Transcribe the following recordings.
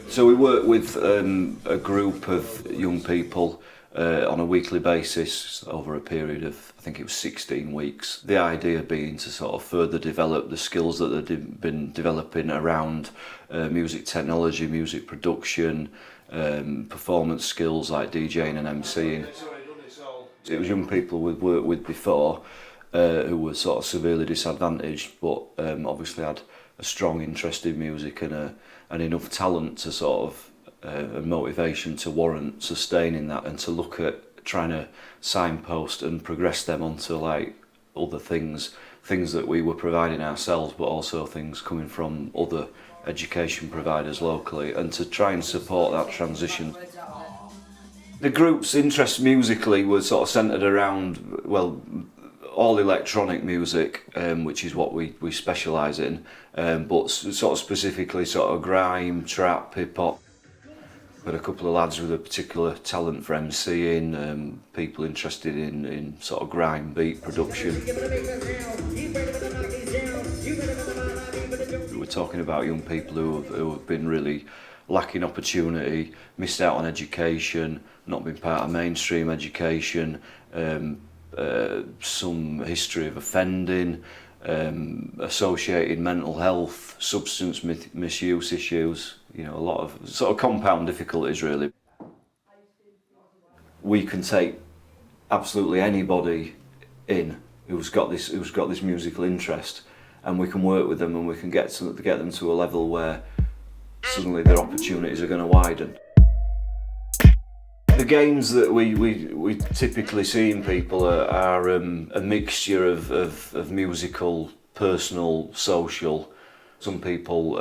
So we work with a group of young people on a weekly basis over a period of, I think it was 16 weeks. The idea being to sort of further develop the skills that they've been developing around music technology, music production, performance skills like DJing and MCing. It was young people we'd worked with before who were sort of severely disadvantaged, but obviously had a strong interest in music and enough talent to sort of and motivation to warrant sustaining that, and to look at trying to signpost and progress them onto like other things that we were providing ourselves, but also things coming from other education providers locally, and to try and support that transition. The group's interest musically was sort of centred around, well, all electronic music, which is what we specialise in, but sort of specifically sort of grime, trap, hip hop. Got a couple of lads with a particular talent for MCing, people interested in sort of grime beat production. We're talking about young people who have been really lacking opportunity, missed out on education, not been part of mainstream education, some history of offending, associated mental health, substance misuse issues, you know, a lot of sort of compound difficulties really. We can take absolutely anybody in who's got this musical interest, and we can work with them, and we can get them to a level where suddenly their opportunities are going to widen. The gains that we typically see in people are a mixture of musical, personal, social. Some people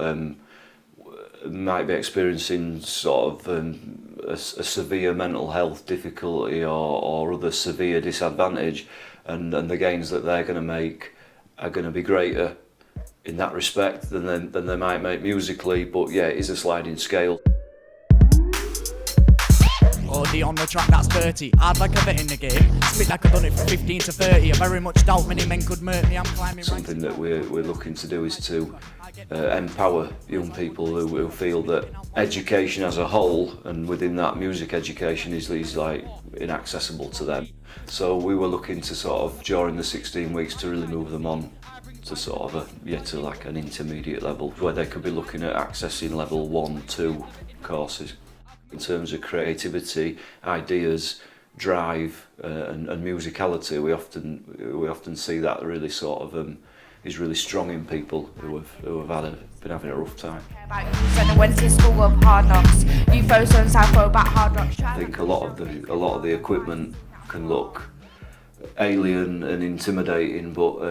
might be experiencing sort of a severe mental health difficulty or other severe disadvantage, and the gains that they're going to make are going to be greater in that respect than they might make musically, but yeah, it is a sliding scale. OD on the track, that's 30. Hard like a vet in the game. Spit like I've done it from 15 to 30. I very much doubt many men could murk me. I'm climbing. Something that we're looking to do is to empower young people who feel that education as a whole, and within that music education, is like inaccessible to them. So we were looking to sort of, during the 16 weeks, to really move them on to sort of to like an intermediate level, where they could be looking at accessing level 1, 2 courses. In terms of creativity, ideas, drive, and musicality, we often see that really sort of is really strong in people who have been having a rough time. I think a lot of the equipment can look alien and intimidating, but I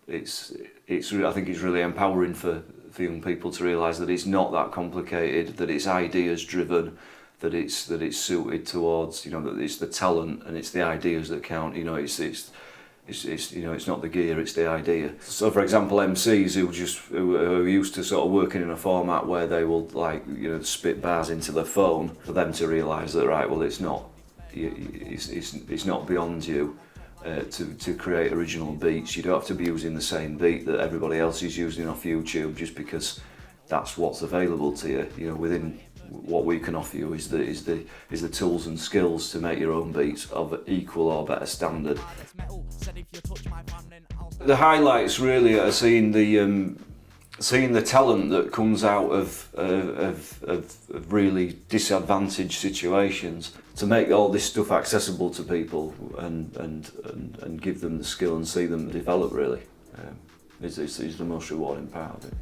think it's really empowering for young people to realise that it's not that complicated, that it's ideas driven, that it's suited towards, you know, that it's the talent and it's the ideas that count. You know, it's you know, it's not the gear, it's the idea. So for example, MCs who are used to sort of working in a format where they will, like, you know, spit bars into their phone, for them to realise that, right, well, it's not beyond you to create original beats. You don't have to be using the same beat that everybody else is using off YouTube just because that's what's available to you. You know, within what we can offer you is the tools and skills to make your own beats of equal or better standard. The highlights really are seeing the talent that comes out of really disadvantaged situations, to make all this stuff accessible to people and give them the skill and see them develop really is the most rewarding part of it.